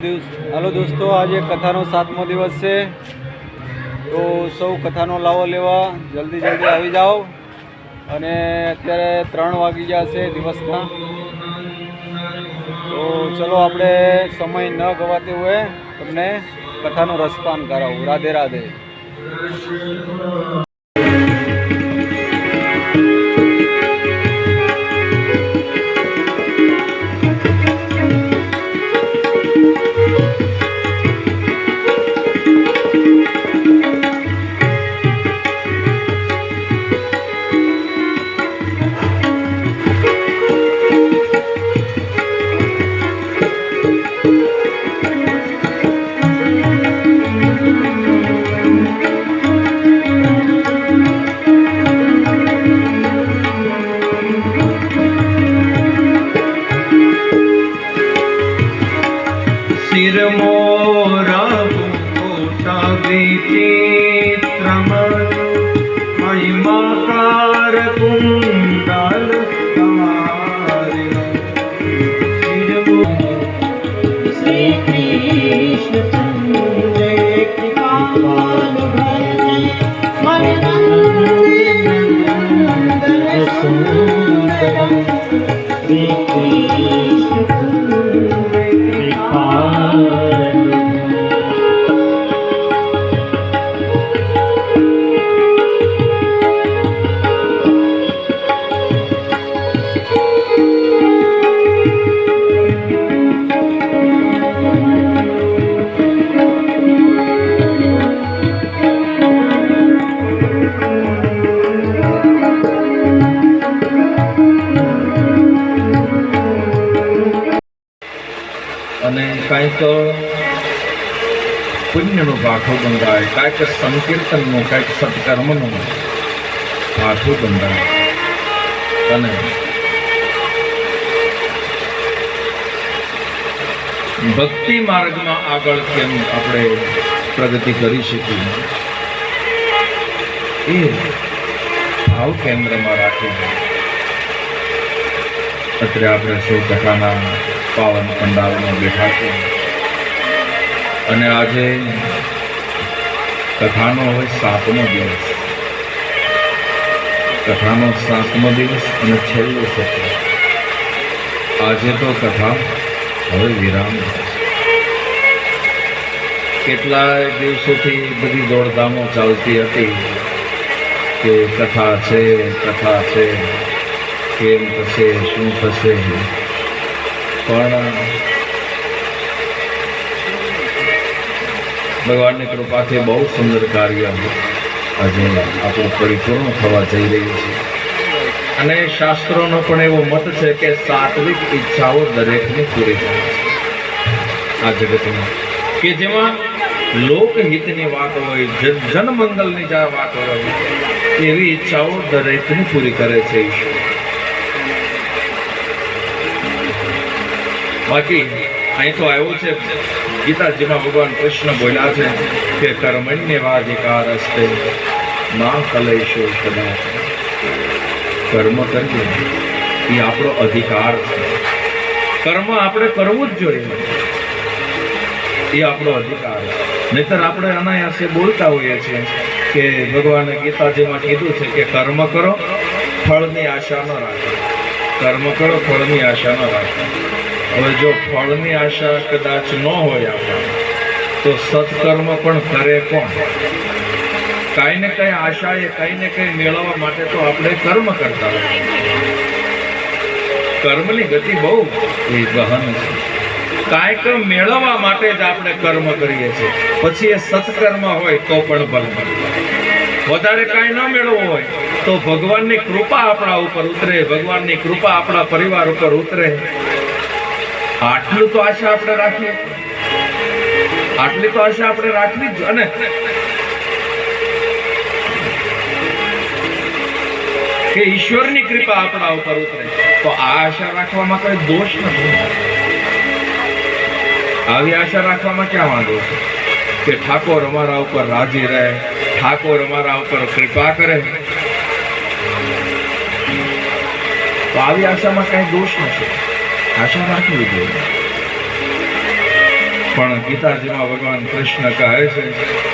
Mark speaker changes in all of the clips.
Speaker 1: હાલો દોસ્તો, આજે કથાનો 7મો દિવસ છે, તો સૌ કથાનો લાવો લેવા જલ્દી આવી જાઓ. અને અત્યારે 3 વાગી ગયા છે દિવસના. તો ચલો આપણે સમય ન ગવાતે હોય તમને કથાનો રસપાન કરાવું. રાધે રાધે.
Speaker 2: महिमाकार कुंडल श्री कृष्ण जय कृपाल भरती मन नंदन सुंदरम श्री कृष्ण कृपाल. અને કાંઈક પુણ્યનું પાઠું બંધાય, કાંઈક સંકીર્તનનું, કાંઈક સત્કર્મનું પાઠું બંધાય. અને ભક્તિ માર્ગમાં આગળ કેમ આપણે પ્રગતિ કરી શકીએ એ ભાવ કેન્દ્રમાં રાખીને અત્યારે આપણે સૌ કથાના પાવન પંડાલમાં બેઠા છે. અને આજે કથાનો હોય 7મો દિવસ, કથાનો 7મો દિવસ અને છેલ્લો સત્ર. આજે તો કથા હવે વિરામ. કેટલાય દિવસોથી બધી દોડધામો ચાલતી હતી કે કથા છે, કેમ થશે, શું થશે. પણ ભગવાનની કૃપાથી બહુ સુંદર કાર્ય આજે આપણું પરિપૂર્ણ થવા જઈ રહ્યું છે. અને શાસ્ત્રોનો પણ એવો મત છે કે સાત્વિક ઈચ્છાઓ દરેકની પૂરી થાય છે આ જગતમાં, કે જેમાં લોકહિતની વાત હોય, જનમંગલની જ્યાં વાત હોય, એવી ઈચ્છાઓ દરેકની પૂરી કરે છે ઈશ્વર. બાકી અહીં તો આવ્યું છે ગીતાજીમાં ભગવાન કૃષ્ણ બોલ્યા છે કે કર્મણ્યવાધિકાર હસ્તે ના કલેશો કદાચ. કર્મ કરીએ એ આપણો અધિકાર છે. કર્મ આપણે કરવું જ જોઈએ, એ આપણો અધિકાર છે. નહીતર આપણે અનાયાસે બોલતા હોઈએ છીએ કે ભગવાને ગીતાજીમાં કીધું છે કે કર્મ કરો, ફળની આશા ન રાખો. કર્મ કરો, ફળની આશા ન રાખો. હવે જો ફળની આશા કદાચ ન હોય આપણે, તો સત્કર્મ પણ કરે કોણ? કાંઈ ને કંઈ આશાએ કંઈ ને કંઈ મેળવવા માટે તો આપણે કર્મ કરતા હોય. કર્મની ગતિ બહુ ગહન છે. કાંઈક મેળવવા માટે જ આપણે કર્મ કરીએ છીએ. પછી એ સત્કર્મ હોય તો પણ ભલે. વધારે કાંઈ ન મેળવવું હોય તો ભગવાનની કૃપા આપણા ઉપર ઉતરે, ભગવાનની કૃપા આપણા પરિવાર ઉપર ઉતરે. આટલું તો આશા આપણે રાખીએ, આટલી તો આશા આપણે રાખવી જ. અને કે ઈશ્વરની કૃપા આપણા ઉપર ઉતરે, તો આ આશા રાખવામાં કોઈ દોષ નથી. આવી આશા રાખવામાં ક્યાં વાંધો છે કે ઠાકોર અમારા ઉપર રાજી રહે, ઠાકોર અમારા ઉપર કૃપા કરે. તો આવી આશામાં કઈ દોષ નથી, આશા રાખવી જોઈએ. પણ ગીતાજીમાં ભગવાન કૃષ્ણ કહે છે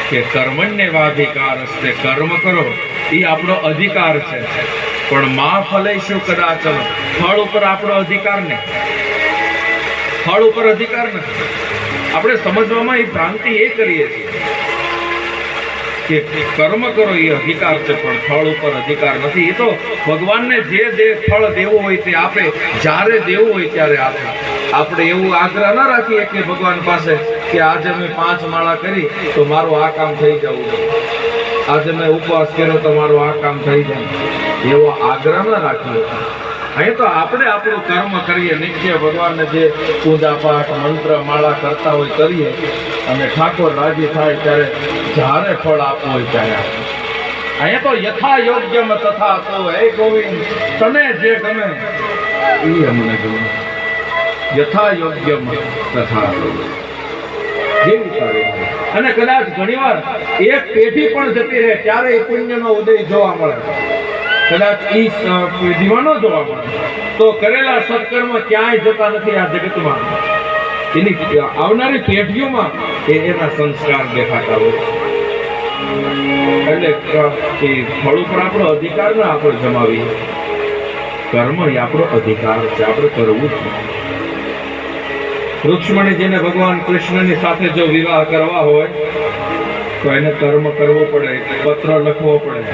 Speaker 2: કે કર્મણ્યવાધિકાર હસ્તે, કર્મ કરો એ આપણો અધિકાર છે, પણ માં ફલેશું કદાચન, ફળ ઉપર આપણો અધિકાર નહીં. ફળ ઉપર અધિકાર નથી. આપણે સમજવામાં એ ભ્રાંતિ એ કરીએ છીએ કે કર્મ કરો એ અધિકાર છે, પણ ફળ ઉપર અધિકાર નથી. એ તો ભગવાનને જે ફળ દેવું હોય તે આપે, જ્યારે દેવું હોય ત્યારે આપે. આપણે એવું આગ્રહ ન રાખીએ કે ભગવાન પાસે કે આજે મેં 5 માળા કરી તો મારું આ કામ થઈ જવું જોઈએ, આજે મેં ઉપવાસ કર્યો તો મારું આ કામ થઈ જાય, એવો આગ્રહ ન રાખીએ. અહીં તો આપણે આપણું કર્મ કરીએ, નિત્ય ભગવાનને જે પૂજા પાઠ મંત્ર માળા કરતા હોય કરીએ, અને ઠાકોર રાજી થાય ત્યારે જ્યારે ફળ આપવું હોય ત્યારે આપે. અહીંયા તો યથા યોગ્યમ તથા તો હે ગોવિંદ, તને જે ગમે એ અમને ગમે. યથા યોગ્યમ તથા તો, જેવી તારી. અને કદાચ ઘણીવાર એક પેઢી પણ જતી રહે ત્યારે એ પુણ્યનો ઉદય જોવા મળે, કદાચ એ પેઢીમાં ન જોવા મળે તો કરેલા સત્કર્મ ક્યાંય જતા નથી આ જગતમાં. એની આવનારી પેઢીઓમાં એના સંસ્કાર દેખાતા હોય. એટલે એ ફળ ઉપર આપણો અધિકાર ના આપણે જમાવીએ. કર્મ એ આપણો અધિકાર છે, આપણે કરવું છે. રૂક્ષ્મણીજીને ભગવાન કૃષ્ણની સાથે જો વિવાહ કરવા હોય તો એને કર્મ કરવો પડે, પત્ર લખવો પડે.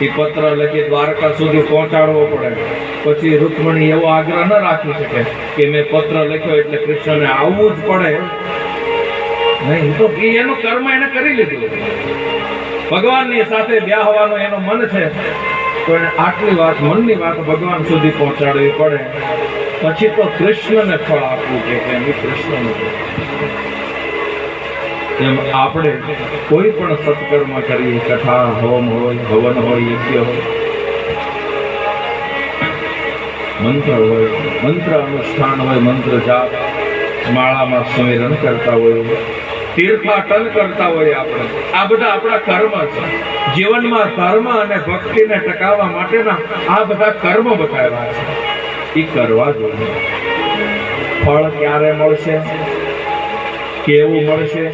Speaker 2: એ પત્ર લખી દ્વારકા સુધી પહોંચાડવો પડે. પછી રૂક્ષ્મણી એવો આગ્રહ ન રાખી શકે કે મેં પત્ર લખ્યો એટલે કૃષ્ણને આવવું જ પડે. નહીં, તો એનું કર્મ એને કરી લીધું. ભગવાનની સાથે બ્યાહવાનું એનું મન છે તો એને આટલી વાત, મનની વાત ભગવાન સુધી પહોંચાડવી પડે. પછી તો કૃષ્ણને ફળ આપવું કે એમ કૃષ્ણનું. એમ આપણે કોઈ પણ સત્કર્મ કરીએ, કથા હોમ હોય, હવન હોય, યજ્ઞ હોય, મંત્ર હોય, મંત્ર અનુષ્ઠાન હોય, મંત્ર જાપ, માળામાં સુમિરન કરતા હોય, તીર્થાટન કરતા હોય, આપણે આ બધા આપણા કર્મ છે. જીવનમાં ધર્મ અને ભક્તિને ટકાવવા માટેના આ બધા કર્મ બતાવ્યા છે, એ કરવા જોઈએ. ફળ ક્યારે મળશે, કેવું મળશે,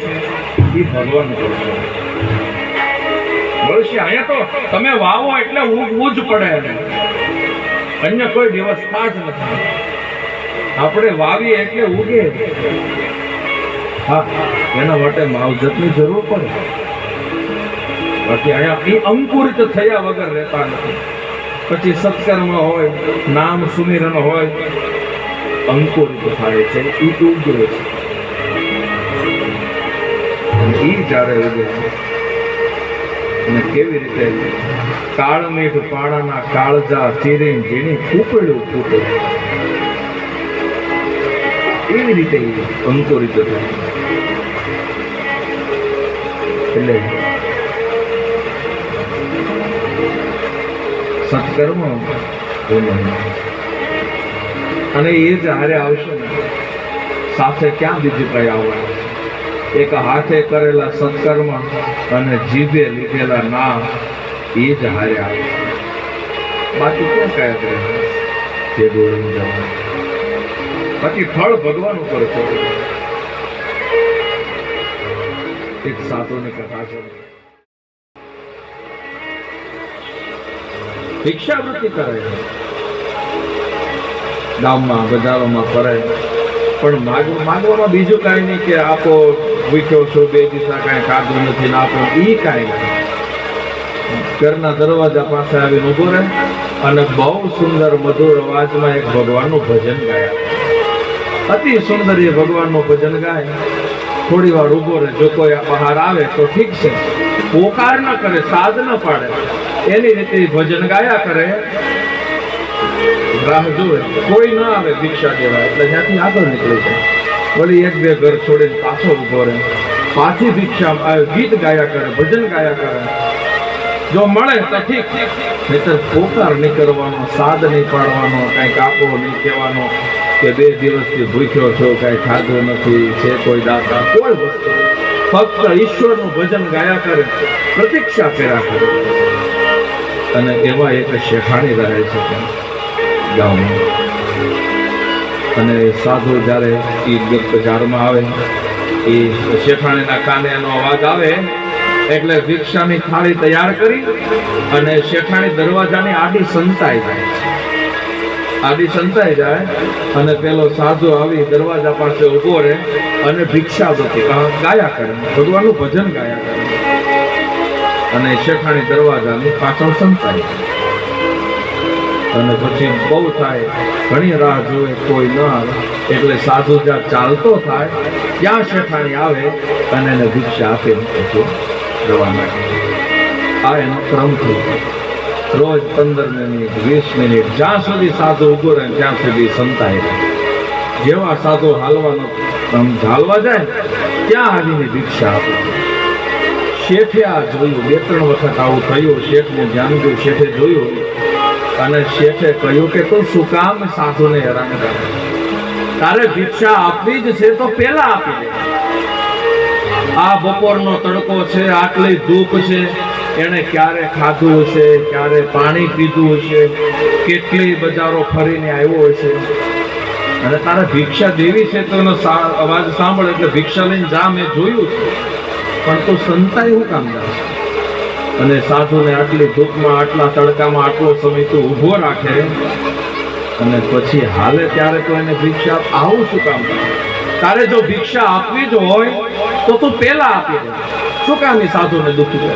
Speaker 2: એ ભગવાન કરશે. મળશે. અહીંયા તો તમે વાવો એટલે ઉગવું જ પડે, અન્ય કોઈ વ્યવસ્થા જ નથી. આપણે વાવીએ એટલે ઉગે. હા, એના માટે માવજતની જરૂર પડે. બાકી અહીંયા એ અંકુરિત થયા વગર રહેતા નથી. પછી સત્કર્મ હોય, નામ સુમિરન હોય, અંકુરિત થાય છે, એ ઉગે છે. એ જ્યારે ઉગે અને કેવી રીતે કાળમેઘ પાણાના કાળજા ચીરીને જેની કૂપડ્યું ફૂટે, એવી રીતે અંકુરિત થાય. એટલે સત્કર્મ અને એ જ હારે આવશે ને, સાથે ક્યાં બીજું કઈ આવવાનું? એક હાથે કરેલા સત્કર્મ અને જીભે લીધેલા નામ, એ જ હારે આવે. બાકી ક્યાં કયા કરે તે દોડીને જવાનું. બાકી ફળ ભગવાન ઉપર છે. એક સાધુની કથા છે. ભિક્ષાવૃત્તિ કરે, ગામમાં બજારોમાં ફરે, પણ માગવામાં બીજું કાંઈ નહીં કે આપો, ભૂખ્યો છો, 2 દિવસ કાંઈ ખાધું નથી, ના આપો, એ કાંઈ નહીં. ઘરના દરવાજા પાસે આવીને ઊભો રહે અને બહુ સુંદર મધુર અવાજમાં એક ભગવાનનું ભજન ગાયા. અતિ સુંદર એ ભગવાનનું ભજન ગાય. થોડી વાર ઊભો રહે, જો કોઈ બહાર આવે તો ઠીક છે, પોકાર ન કરે, સાદ ન પાડે, એની રીતે ભજન ગાયા કરે. રાહ જોવે, કોઈ ન આવે ભિક્ષા દેવા એટલે ત્યાંથી આગળ નીકળી જાય. વળી 1-2 ઘર છોડીને પાછો ઊભો રહે, પાછી ભિક્ષા ગીત ગાયા કરે, ભજન ગાયા કરે. જો મળે તો ઠીક, નહીતર પોકાર નહીં કરવાનો, સાદ નહીં પાડવાનો, કાંઈક આપો નહીં કહેવાનો કે 2 દિવસથી ભૂખ્યો છો, કાંઈ ખાધું નથી, છે કોઈ દાતા, કોઈ વસ્તુ. ફક્ત ઈશ્વરનું ભજન ગાયા કરે, પ્રતીક્ષા કર્યા કરે. અને એવા એક શેઠાણી રહે છે ગામમાં. અને સાધુ જ્યારે એ બજારમાં આવે એ શેઠાણીના કાને એનો અવાજ આવે એટલે ભિક્ષાની થાળી તૈયાર કરી અને શેઠાણી દરવાજાની આડી સંતાઈ જાય અને પેલો સાધુ આવી દરવાજા પાસે ઉભો રહે અને ભિક્ષા ગાયા કરે, ભગવાનનું ભજન ગાયા કરે અને શેઠાણી દરવાજાની પાછળ સંતાઈ અને પછી બહુ થાય, ઘણી રાહ જોવે કોઈ ન આવે એટલે સાધુ જ્યાં ચાલતો થાય ત્યાં શેઠાણી આવે અને એને ભિક્ષા આપે પછી રવાના. આ એનો ક્રમ થઈ જાય. રોજ 15 મિનિટ 20 મિનિટ જ્યાં સુધી સાધુ ઉભો રહે ત્યાં સુધી સંતાય રહે. જેવા સાધુ હાલવા જાય ત્યાં આવીને ભિક્ષા આપે. શેઠે આ જોયું, 2-3 વખત આવું થયું. શેઠને ધ્યાન ગયું, શેઠે જોયું અને શેઠે કહ્યું કે તું શું કામ સાધુને હેરાન કરે? તારે ભિક્ષા આપવી જ છે તો પેલા આપી દે. આ બપોરનો તડકો છે, આટલી ધૂપ છે, એને ક્યારે ખાધું હશે, ક્યારે પાણી પીધું હશે, કેટલી બજારો ફરીને આવ્યો હશે અને તારે ભિક્ષા દેવી છે તો એનો અવાજ સાંભળ એટલે ભિક્ષા લઈને જા, મેં જોયું છે, પણ તું સંતાય હું કામ જાય? અને સાધુને આટલી ધૂપમાં, આટલા તડકામાં આટલો સમય તું ઊભો રાખે અને પછી હાલે ત્યારે તો એને ભિક્ષા આવું શું કામ કરે? તારે જો ભિક્ષા આપવી જ હોય તો તું પેલા આપી દે, શું કામ એ સાધુને દુઃખી કરે?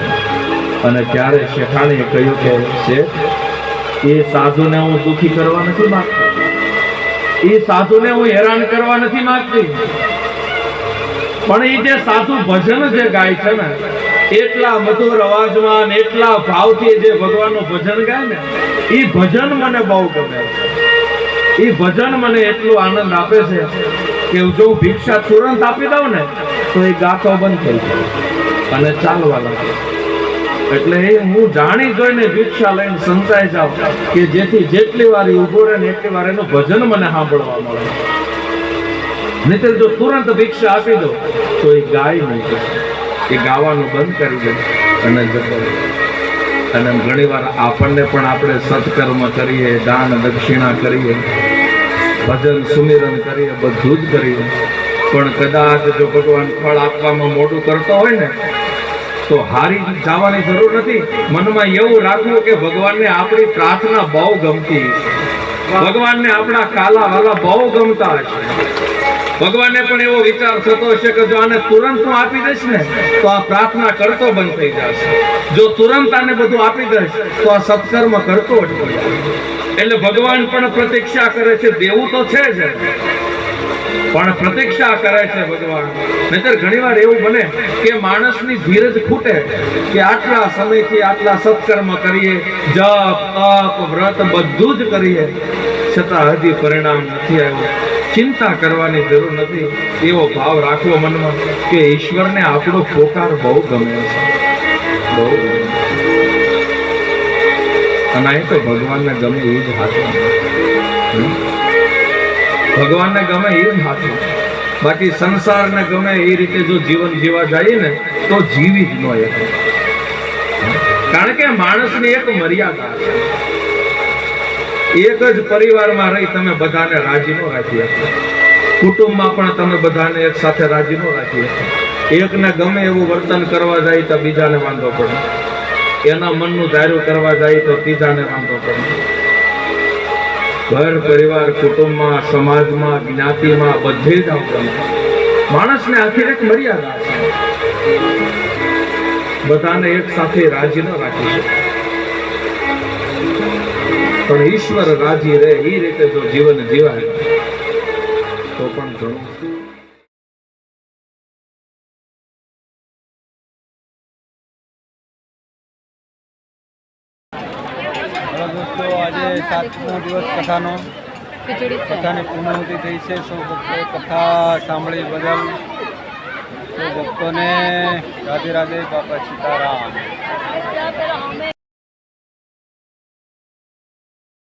Speaker 2: અને ત્યારે શેઠાણીએ કહ્યું કે શેઠ, એ સાધુને હું દુઃખી કરવા નથી માંગતો, એ સાધુને હું હેરાન કરવા નથી માંગતી, પણ એ જે સાધુ ભજન જે ગાય છે ને, એટલા મધુર અવાજમાં ને એટલા ભાવથી જે ભગવાનનું ભજન ગાય ને, એ ભજન મને બહુ ગમે છે. એ ભજન મને એટલું આનંદ આપે છે કે જો ભિક્ષા તુરંત આપી દઉં ને તો એ ગાતો બંધ થઈ જાય અને ચાલવા લાગે. એટલે હું જાણી જોઈને ભિક્ષા લઈને સંતાઈ જાઉં કે જેથી જેટલી વાર ઉભો રહે ને એટલી વાર એનું ભજન મને સાંભળવા મળે. નહીતર જો તુરંત ભિક્ષા આપી દો તો એ ગાય નહીં, એ ગાવાનું બંધ કરી દે અને જતો રહે. અને ઘણી વાર આપણને પણ આપણે સત્કર્મ કરીએ, દાન દક્ષિણા કરીએ, ભજન સુમિરન કરીએ, બધું જ કરીએ, પણ કદાચ જો ભગવાન ફળ આપવામાં મોડું કરતો હોય ને તો હારી જવાની જરૂર નથી. મનમાં એવું રાખવું કે ભગવાનને આપણી પ્રાર્થના બહુ ગમતી છે, ભગવાનને આપણા કાલા વાલા બહુ ગમતા હશે. ભગવાનને પણ એવો વિચાર થતો હશે કે જો આને તુરંત હું આપી દઈશ ને તો આ પ્રાર્થના કરતો બંધ થઈ જશે, જો તુરંત આને બધું આપી દઈશ તો આ સત્કર્મ કરતો અટકી જશે. એટલે ભગવાન પણ પ્રતીક્ષા કરે છે, દેવું તો છે જ પણ પ્રતીક્ષા કરે છે ભગવાન. નહીતર ઘણીવાર એવું બને કે માણસની ધીરજ ખૂટે કે આટલા સમયથી આટલા સત્કર્મ કરીએ, જપ તપ વ્રત બધું જ કરીએ, છતાં હજી પરિણામ નથી આવ્યું. ચિંતા કરવાની જરૂર નથી, એવો ભાવ રાખવો મનમાં કે ઈશ્વરને આપણો પોકાર બહુ ગમે છે, બહુ. અને અહીં તો ભગવાનને ગમે એ જ હાથું, ભગવાનને ગમે એ જ હાથું. બાકી સંસારને ગમે એ રીતે જો જીવન જીવા જાય ને તો જીવી જ ન શકે, કારણ કે માણસની એક મર્યાદા છે. એક જ પરિવારમાં રહી તમે બધાને રાજી ન રાખી શકો, કુટુંબમાં પણ તમે બધાને એક સાથે રાજી ન રાખી શકો. એકને ગમે એવું વર્તન કરવા જાય તો બીજાને વાંધો પડે, એના મનનું ધાર્યું કરવા જાય તો ત્રીજાને વાંધો પડે. ઘર પરિવાર કુટુંબમાં સમાજમાં જ્ઞાતિમાં બધે જ આવું માણસને આખી એક મર્યાદા છે, બધાને એક સાથે રાજી ન રાખી શકે. પણ ઈશ્વર રાજી રહે એ રીતે જો જીવન જીવાય તો પણ ઘણું.
Speaker 1: દોસ્તો, આજે 7મો દિવસ કથાની પૂર્ણાહુતિ થઈ છે. સૌ ભક્તોએ કથા સાંભળી બદલ સૌ ભક્તોને રાધે રાધે, બાપા સીતારામ.